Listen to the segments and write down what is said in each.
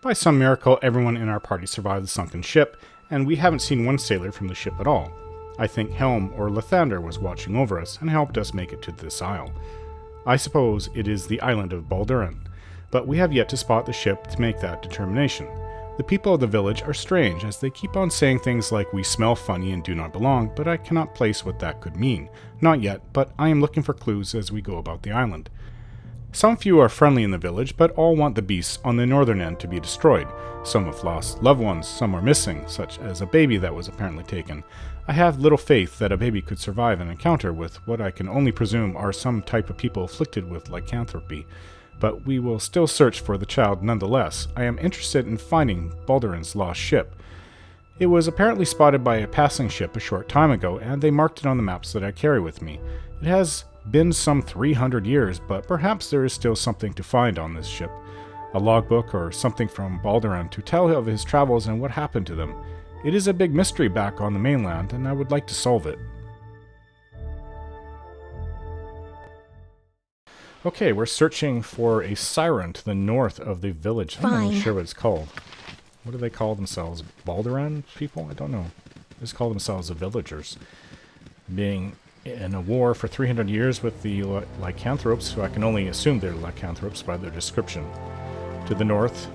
By some miracle, everyone in our party survived the sunken ship, and we haven't seen one sailor from the ship at all. I think Helm or Lathander was watching over us and helped us make it to this isle. I suppose it is the island of Balduran, but we have yet to spot the ship to make that determination. The people of the village are strange, as they keep on saying things like we smell funny and do not belong, but I cannot place what that could mean. Not yet, but I am looking for clues as we go about the island. Some few are friendly in the village, but all want the beasts on the northern end to be destroyed. Some have lost loved ones, some are missing, such as a baby that was apparently taken. I have little faith that a baby could survive an encounter with what I can only presume are some type of people afflicted with lycanthropy. But we will still search for the child nonetheless. I am interested in finding Balduran's lost ship. It was apparently spotted by a passing ship a short time ago, and they marked it on the maps that I carry with me. It has been some 300 years, but perhaps there is still something to find on this ship. A logbook or something from Balduran to tell of his travels and what happened to them. It is a big mystery back on the mainland, and I would like to solve it. Okay, we're searching for a siren to the north of the village. I'm not even sure what it's called. What do they call themselves? Balduran people? I don't know. They just call themselves the villagers. Being in a war for 300 years with the lycanthropes, who I can only assume they're lycanthropes by their description. To the north,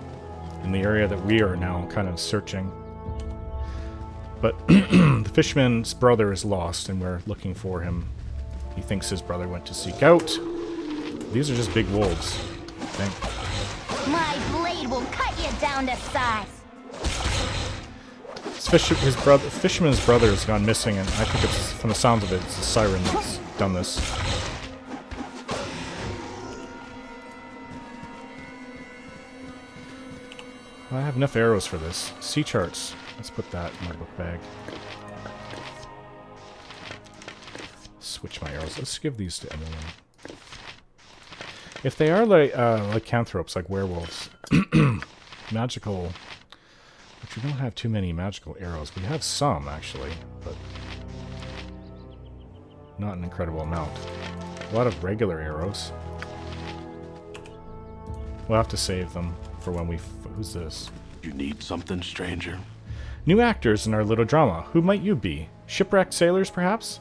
in the area that we are now kind of searching. But the fisherman's brother is lost, and we're looking for him. He thinks his brother went to seek out. These are just big wolves, I think. My blade will cut you down to size. His fisherman's brother has gone missing, and I think it's, from the sounds of it, it's the siren that's done this. I have enough arrows for this. Sea charts. Let's put that in my book bag. Switch my arrows. Let's give these to Emily. If they are lycanthropes, like werewolves, magical, which we don't have too many magical arrows. We have some, actually, but not an incredible amount. A lot of regular arrows. We'll have to save them for when we... Who's this? You need something, stranger? New actors in our little drama. Who might you be? Shipwrecked sailors, perhaps?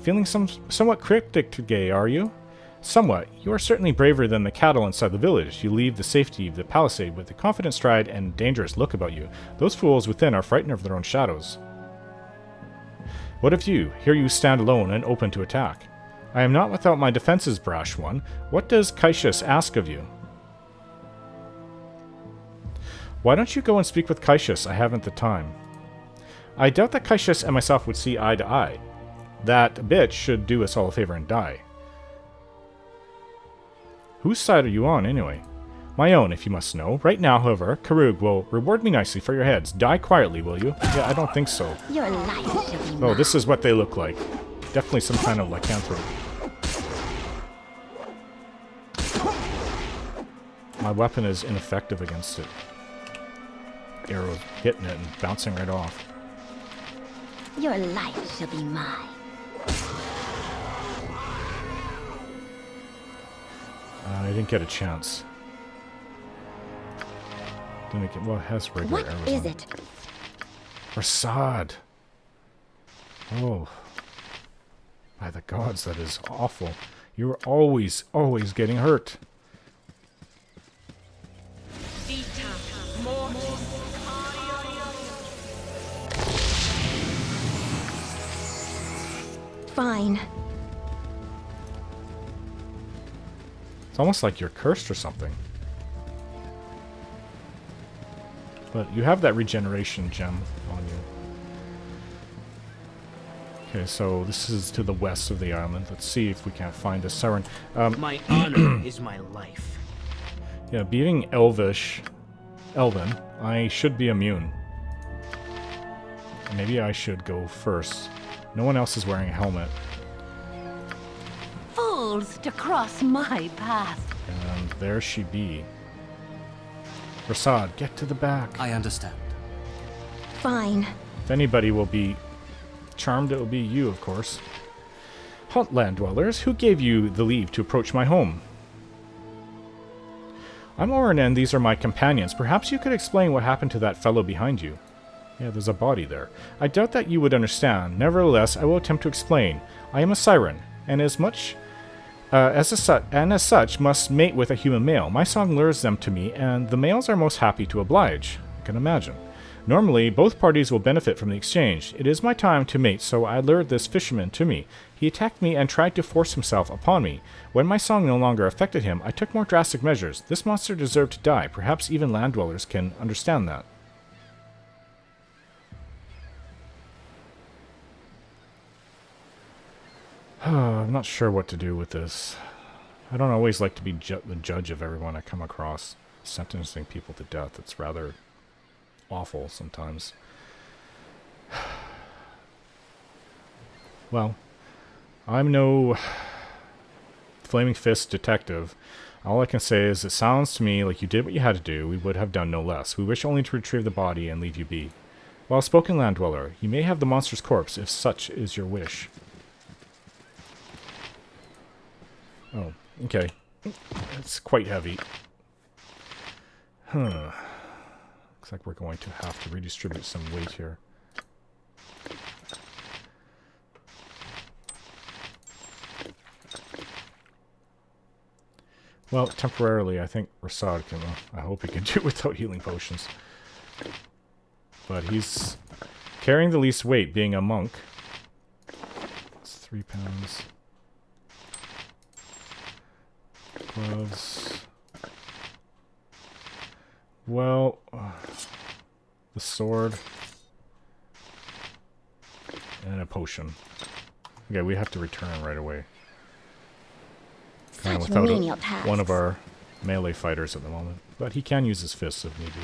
Feeling somewhat cryptic today, are you? Somewhat. You are certainly braver than the cattle inside the village. You leave the safety of the palisade with a confident stride and dangerous look about you. Those fools within are frightened of their own shadows. What of you? Here you stand alone and open to attack. I am not without my defenses, brash one. What does Caesius ask of you? Why don't you go and speak with Caesius? I haven't the time. I doubt that Caesius and myself would see eye to eye. That bitch should do us all a favor and die. Whose side are you on, anyway? My own, if you must know. Right now, however, Karug will reward me nicely for your heads. Die quietly, will you? Yeah, I don't think so. Your life should be Oh, this is what they look like. Definitely some kind of lycanthrope. My weapon is ineffective against it. Arrow hitting it and bouncing right off. Your life shall be mine. I didn't get a chance. Didn't get, well, it has regular arrows. What is it? Rasad. Oh. By the gods, that is awful. You're always getting hurt. Fine. It's almost like you're cursed or something. But you have that regeneration gem on you. Okay, so this is to the west of the island. Let's see if we can't find a siren. My honor is my life. Yeah, being Elven, I should be immune. Maybe I should go first. No one else is wearing a helmet. Fools to cross my path. And there she be. Rasad, get to the back. I understand. Fine. If anybody will be charmed, it will be you, of course. Halt, land dwellers, who gave you the leave to approach my home? I'm Oren, and these are my companions. Perhaps you could explain what happened to that fellow behind you. Yeah, there's a body there. I doubt that you would understand. Nevertheless, I will attempt to explain. I am a siren, and as such, must mate with a human male. My song lures them to me, and the males are most happy to oblige. I can imagine. Normally, both parties will benefit from the exchange. It is my time to mate, so I lured this fisherman to me. He attacked me and tried to force himself upon me. When my song no longer affected him, I took more drastic measures. This monster deserved to die. Perhaps even land dwellers can understand that. I'm not sure what to do with this. I don't always like to be the judge of everyone I come across. Sentencing people to death. It's rather awful sometimes. Well, I'm no Flaming Fist detective. All I can say is it sounds to me like you did what you had to do. We would have done no less. We wish only to retrieve the body and leave you be. Well spoken, land dweller. You may have the monster's corpse if such is your wish. Oh, okay. It's quite heavy. Huh. Looks like we're going to have to redistribute some weight here. Well, temporarily, I think Rasad can... I hope he can do it without healing potions. But he's carrying the least weight, being a monk. It's 3 pounds. Gloves. Well, the sword. And a potion. Okay, we have to return right away. Kind of without one of our melee fighters at the moment. But he can use his fists if need be.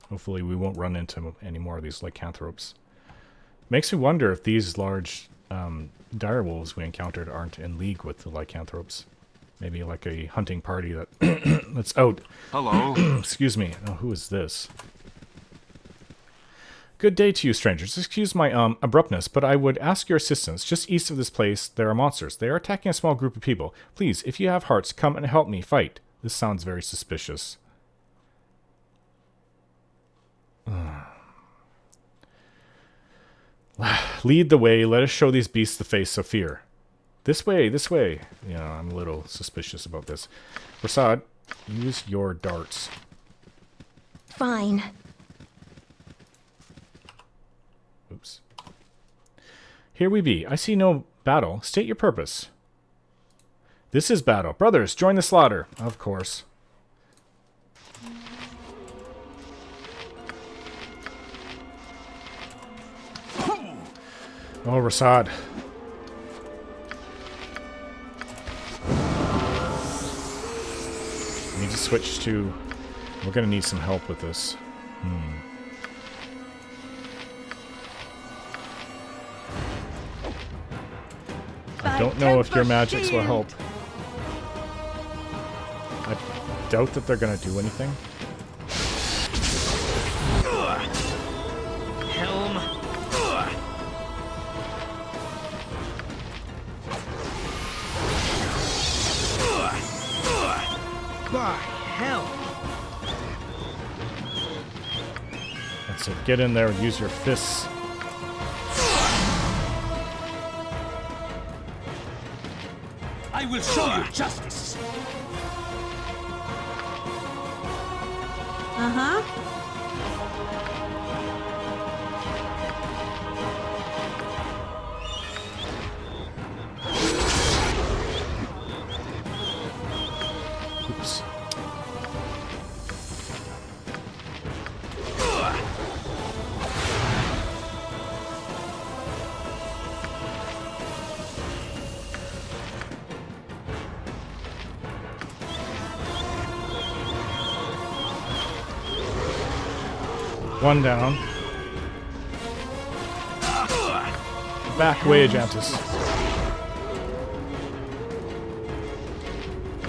Hopefully we won't run into any more of these lycanthropes. Makes me wonder if these large direwolves we encountered aren't in league with the lycanthropes. Maybe like a hunting party that that's out. Hello. Excuse me. Oh, who is this? Good day to you, strangers. Excuse my abruptness, but I would ask your assistance. Just east of this place, there are monsters. They are attacking a small group of people. Please, if you have hearts, come and help me fight. This sounds very suspicious. Lead the way. Let us show these beasts the face of fear. This way, this way. You know, I'm a little suspicious about this. Rasad, use your darts. Fine. Oops. Here we be. I see no battle. State your purpose. This is battle. Brothers, join the slaughter. Of course. Oh, Rasad. I need to switch to... We're going to need some help with this. I don't know if your magics will help. I doubt that they're going to do anything. Helm. By hell. That's it. Get in there and use your fists. I will show you justice. Uh-huh. Oops. One down. Back way, Ajantis.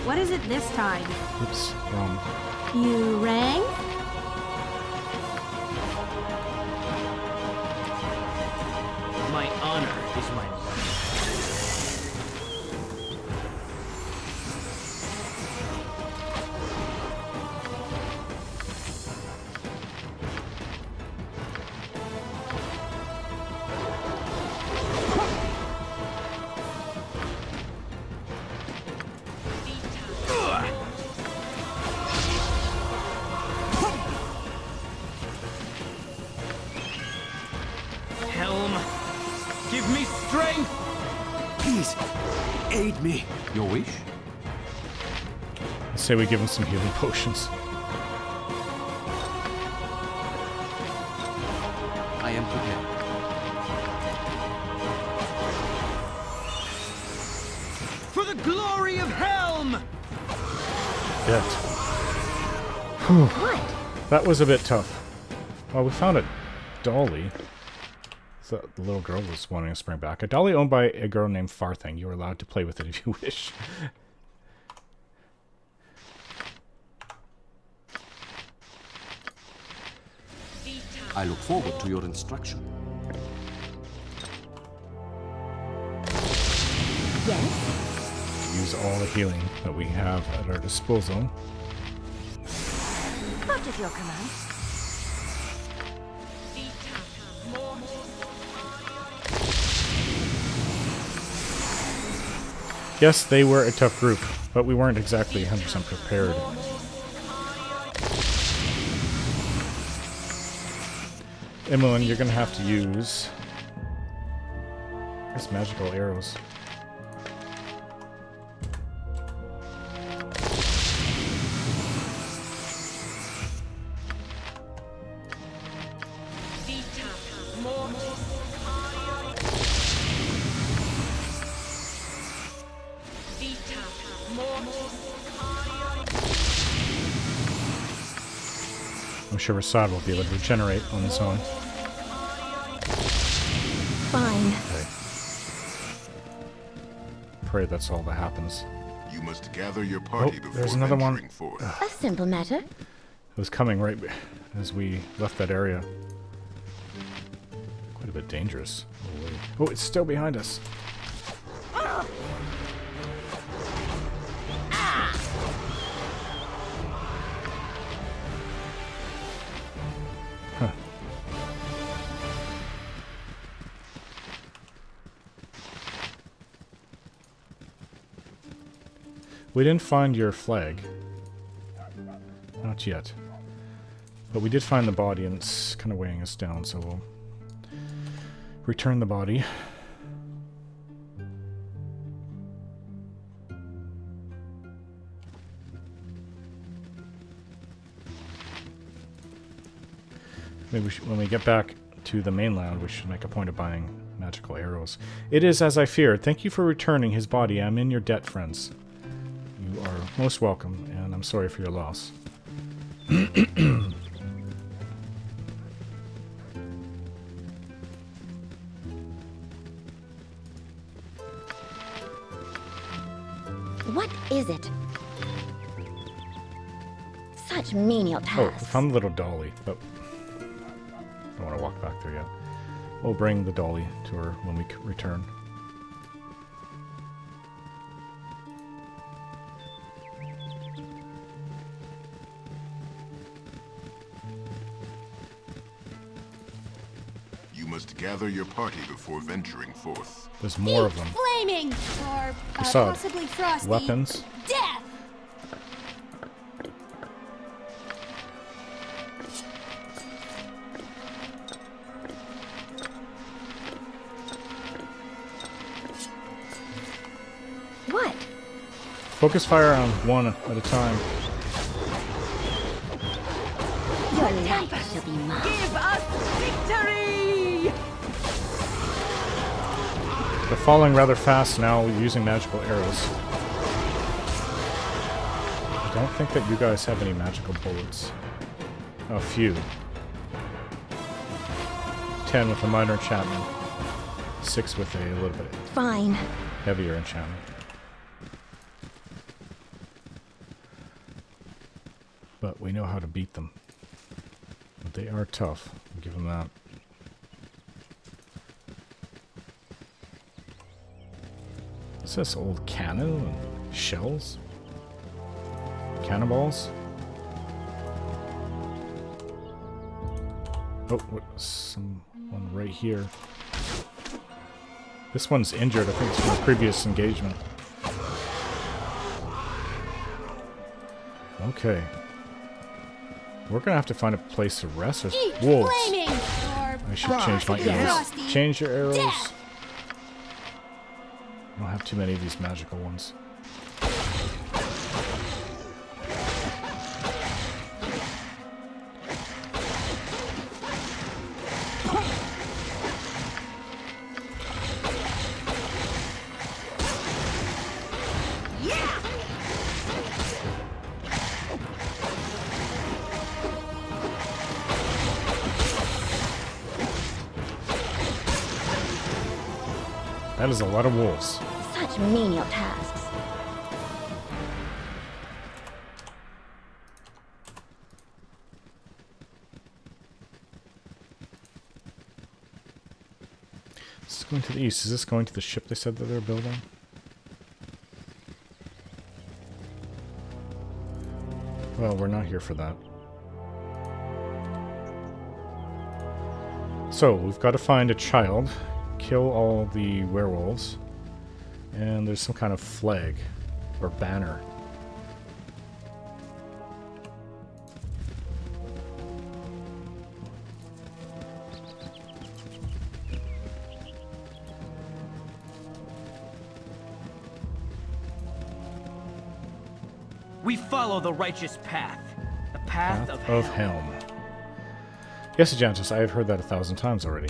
What is it this time? Oops, wrong. You rang? My honor is my life. Aid me. Your wish? Let's say we give him some healing potions. I am prepared. For the glory of Helm! Yet. What? That was a bit tough. Well, we found a dolly. So the little girl was wanting to bring back. A dolly owned by a girl named Farthing. You are allowed to play with it if you wish. I look forward to your instruction. Yes? Use all the healing that we have at our disposal. What is your command? Yes, they were a tough group, but we weren't exactly 100% prepared. Emmeline, you're gonna have to use these magical arrows. I'm sure Rasad will be able to regenerate on his own. Fine. Okay. Pray that's all that happens. You must gather your party before there's another one. venturing forth. A simple matter. It was coming right as we left that area. Quite a bit dangerous. Oh, wait. Oh, it's still behind us. Huh. We didn't find your flag. Not yet. But we did find the body, and it's kind of weighing us down, so we'll return the body. Maybe we should, when we get back to the mainland, we should make a point of buying magical arrows. It is as I feared. Thank you for returning his body. I'm in your debt, friends. You are most welcome, and I'm sorry for your loss. What is it? Such menial Oh, tasks. we found the little dolly, but I don't want to walk back there yet. We'll bring the dolly to her when we return. You must gather your party before venturing forth. There's more of them. Flaming! Or Facade. possibly frosty. Weapons. Death! What? Focus fire on one at a time. Your life shall be mine. Give us victory! They're falling rather fast now using magical arrows. I don't think that you guys have any magical bullets. A few. 10 with a minor enchantment. 6 with a little bit Fine. heavier enchantment. But we know how to beat them. But they are tough. I'll give them that. What's this? Old cannon and shells? Cannonballs? Oh, someone right here. This one's injured. I think it's from a previous engagement. Okay. We're gonna have to find a place to rest. There's Keep wolves. flaming! Or I should change my possibly arrows. frosty. Change your arrows. Death! don't have too many of these magical ones. That is a lot of wolves. Such menial tasks. This is going to the east. Is this going to the ship they said that they're building? Well, we're not here for that. So, we've got to find a child, kill all the werewolves, and there's some kind of flag or banner. We follow the righteous path. The path, Path of of Helm. Yes, Ajantis, I have heard that 1,000 times already.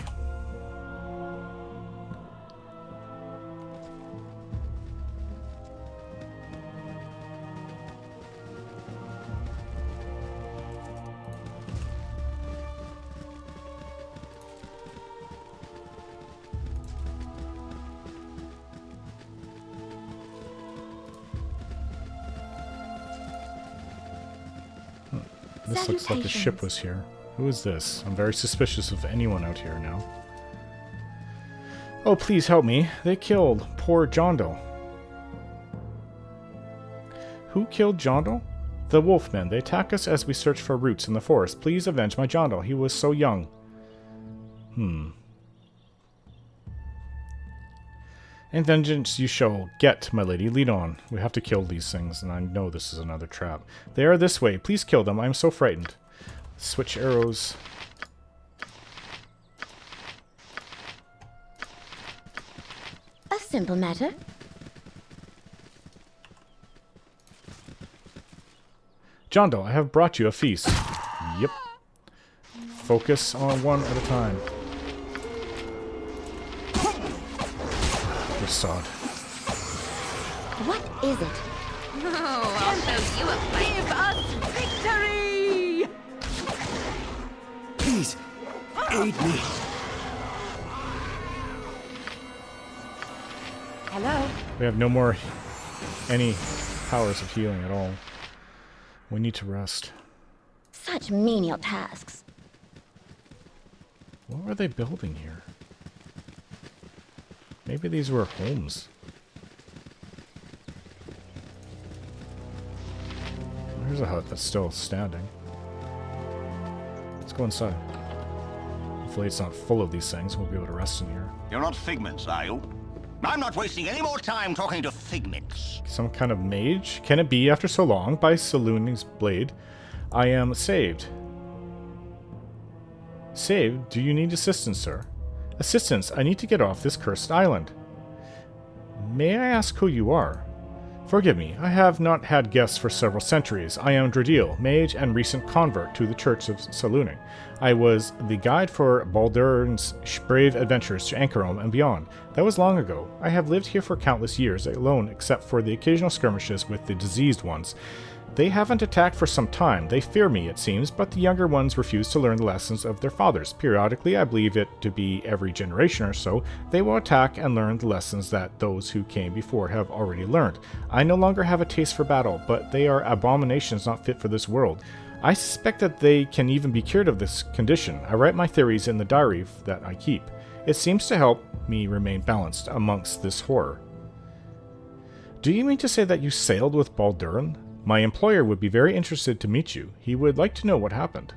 This looks like a ship was here. Who is this? I'm very suspicious of anyone out here now. Oh, please help me. They killed poor Jondal. Who killed Jondal? The wolfmen. They attack us as we search for roots in the forest. Please avenge my Jondal. He was so young. And vengeance you shall get, my lady. Lead on. We have to kill these things, and I know this is another trap. They are this way. Please kill them. I am so frightened. Switch arrows. A simple matter. Jondal, I have brought you a feast. Yep. Focus on one at a time. Sod. What is it? Oh, I'll show you a fight. Give us victory! Please, aid me. Hello? We have no more any powers of healing at all. We need to rest. Such menial tasks. What were they building here? Maybe these were homes. There's a hut that's still standing. Let's go inside. Hopefully it's not full of these things. We'll be able to rest in here. You're not figments, are you? I'm not wasting any more time talking to figments. Some kind of mage? Can it be after so long? By Saluning's blade, I am saved. Saved? Do you need assistance, sir? Assistance, I need to get off this cursed island. May I ask who you are? Forgive me, I have not had guests for several centuries. I am Dradeel, mage and recent convert to the Church of Saluning. I was the guide for Balduran's brave adventures to Ankarom and beyond. That was long ago. I have lived here for countless years, alone except for the occasional skirmishes with the diseased ones. They haven't attacked for some time. They fear me, it seems, but the younger ones refuse to learn the lessons of their fathers. Periodically, I believe it to be every generation or so, they will attack and learn the lessons that those who came before have already learned. I no longer have a taste for battle, but they are abominations not fit for this world. I suspect that they can even be cured of this condition. I write my theories in the diary that I keep. It seems to help me remain balanced amongst this horror. Do you mean to say that you sailed with Balduran? My employer would be very interested to meet you. He would like to know what happened.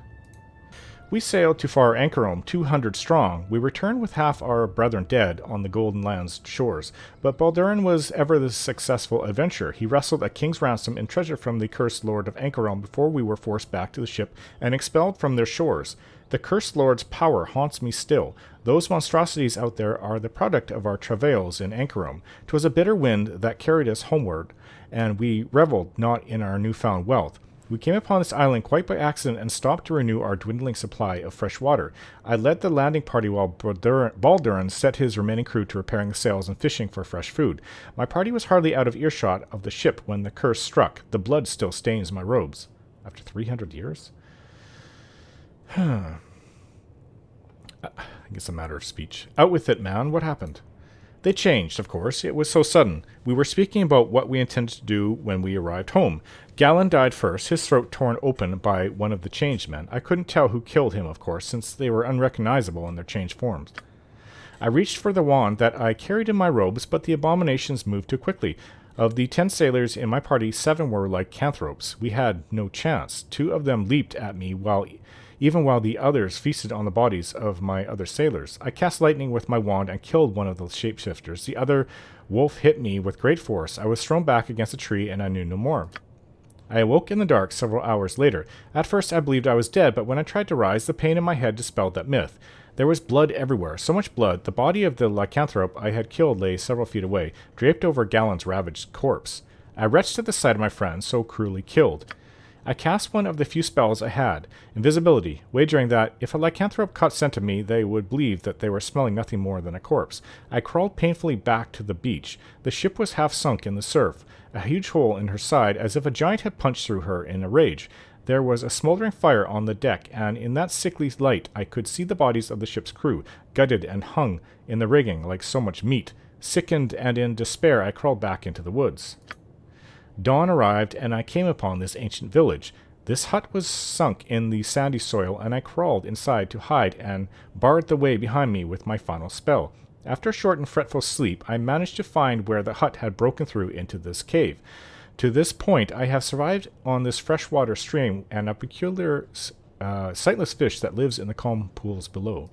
We sailed to far Anchorome, 200 strong. We returned with half our brethren dead on the Golden Land's shores. But Balduran was ever the successful adventurer. He wrestled a king's ransom and treasure from the cursed lord of Anchorome before we were forced back to the ship and expelled from their shores. The cursed lord's power haunts me still. Those monstrosities out there are the product of our travails in Anchorome. 'Twas a bitter wind that carried us homeward, and we revelled not in our newfound wealth. We came upon this island quite by accident and stopped to renew our dwindling supply of fresh water. I led the landing party while Balduran set his remaining crew to repairing the sails and fishing for fresh food. My party was hardly out of earshot of the ship when the curse struck. The blood still stains my robes. After 300 years? I think it's a matter of speech. Out with it, man. What happened? They changed, of course. It was so sudden. We were speaking about what we intended to do when we arrived home. Galen died first, his throat torn open by one of the changed men. I couldn't tell who killed him, of course, since they were unrecognizable in their changed forms. I reached for the wand that I carried in my robes, but the abominations moved too quickly. Of the 10 sailors in my party, 7 were lycanthropes. We had no chance. 2 of them leaped at me even while the others feasted on the bodies of my other sailors. I cast lightning with my wand and killed one of the shapeshifters. The other wolf hit me with great force. I was thrown back against a tree, and I knew no more. I awoke in the dark several hours later. At first I believed I was dead, but when I tried to rise, the pain in my head dispelled that myth. There was blood everywhere, so much blood. The body of the lycanthrope I had killed lay several feet away, draped over Galen's ravaged corpse. I retched at the sight of my friend, so cruelly killed. I cast one of the few spells I had, invisibility, wagering that if a lycanthrope caught scent of me, they would believe that they were smelling nothing more than a corpse. I crawled painfully back to the beach. The ship was half sunk in the surf, a huge hole in her side, as if a giant had punched through her in a rage. There was a smoldering fire on the deck, and in that sickly light I could see the bodies of the ship's crew, gutted and hung in the rigging like so much meat. Sickened and in despair, I crawled back into the woods. Dawn arrived, and I came upon this ancient village. This hut was sunk in the sandy soil, and I crawled inside to hide and barred the way behind me with my final spell. After a short and fretful sleep, I managed to find where the hut had broken through into this cave. To this point, I have survived on this freshwater stream and a peculiar sightless fish that lives in the calm pools below.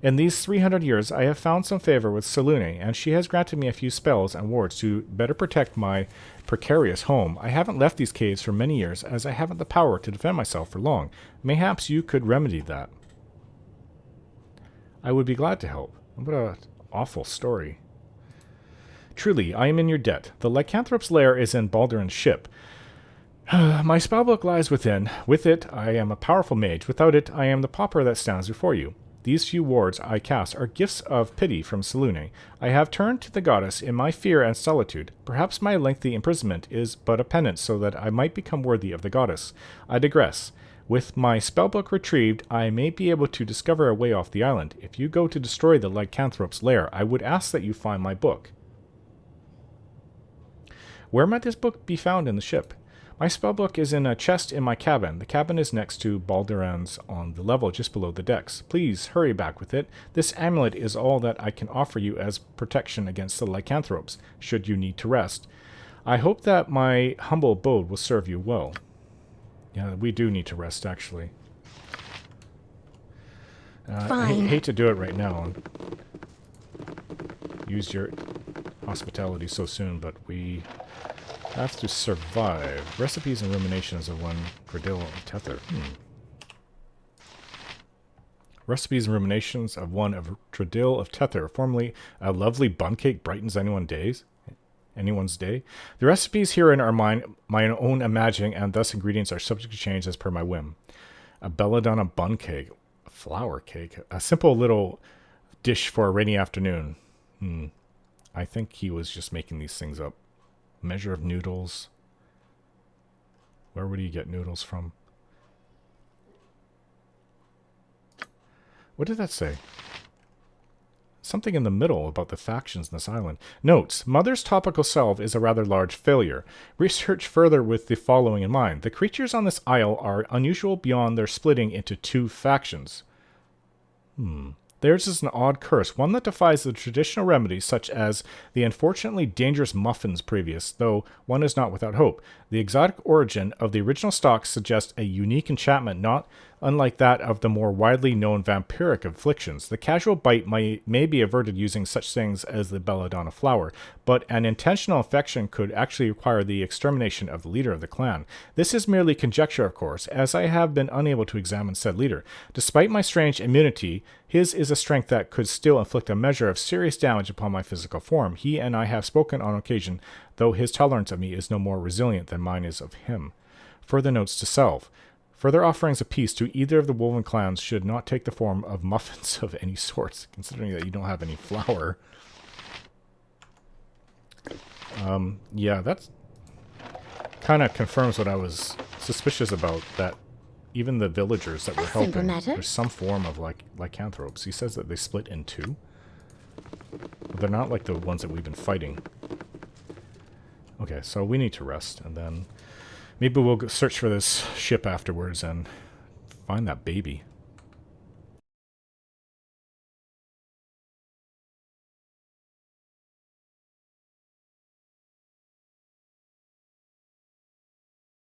In these 300 years, I have found some favor with Selûne, and she has granted me a few spells and wards to better protect my precarious home. I haven't left these caves for many years, as I haven't the power to defend myself for long. Mayhaps you could remedy that. I would be glad to help. What an awful story. Truly, I am in your debt. The lycanthrope's lair is in Balduran's ship. My spellbook lies within. With it, I am a powerful mage. Without it, I am the pauper that stands before you. These few wards I cast are gifts of pity from Selûne. I have turned to the goddess in my fear and solitude. Perhaps my lengthy imprisonment is but a penance so that I might become worthy of the goddess. I digress. With my spellbook retrieved, I may be able to discover a way off the island. If you go to destroy the lycanthrope's lair, I would ask that you find my book. Where might this book be found in the ship? My spellbook is in a chest in my cabin. The cabin is next to Balduran's on the level just below the decks. Please hurry back with it. This amulet is all that I can offer you as protection against the lycanthropes, should you need to rest. I hope that my humble abode will serve you well. Yeah, we do need to rest, actually. I hate to do it right now and use your hospitality so soon, but we have to survive. Recipes and ruminations of one Dradeel of Tether. Recipes and ruminations of one of Dradeel of Tether. Formerly, a lovely bun cake brightens anyone's day. The recipes herein are my own imagining, and thus ingredients are subject to change as per my whim. A belladonna bun cake. A flour cake. A simple little dish for a rainy afternoon. I think he was just making these things up. Measure of noodles. Where would he get noodles from? What did that say? Something in the middle about the factions in this island. Notes. Mother's topical salve is a rather large failure. Research further with the following in mind. The creatures on this isle are unusual beyond their splitting into 2 factions. Theirs is an odd curse, one that defies the traditional remedies such as the unfortunately dangerous muffins previous, though one is not without hope. The exotic origin of the original stock suggests a unique enchantment, not unlike that of the more widely known vampiric afflictions. The casual bite may be averted using such things as the belladonna flower, but an intentional infection could actually require the extermination of the leader of the clan. This is merely conjecture, of course, as I have been unable to examine said leader. Despite my strange immunity, his is a strength that could still inflict a measure of serious damage upon my physical form. He and I have spoken on occasion, though his tolerance of me is no more resilient than mine is of him. Further notes to self. Further offerings of peace to either of the woven clans should not take the form of muffins of any sorts, considering that you don't have any flour. Yeah, that's kind of confirms what I was suspicious about, that even the villagers that were helping, there's some form of lycanthropes. He says that they split in two. They're not like the ones that we've been fighting. Okay, so we need to rest, and then maybe we'll go search for this ship afterwards and find that baby.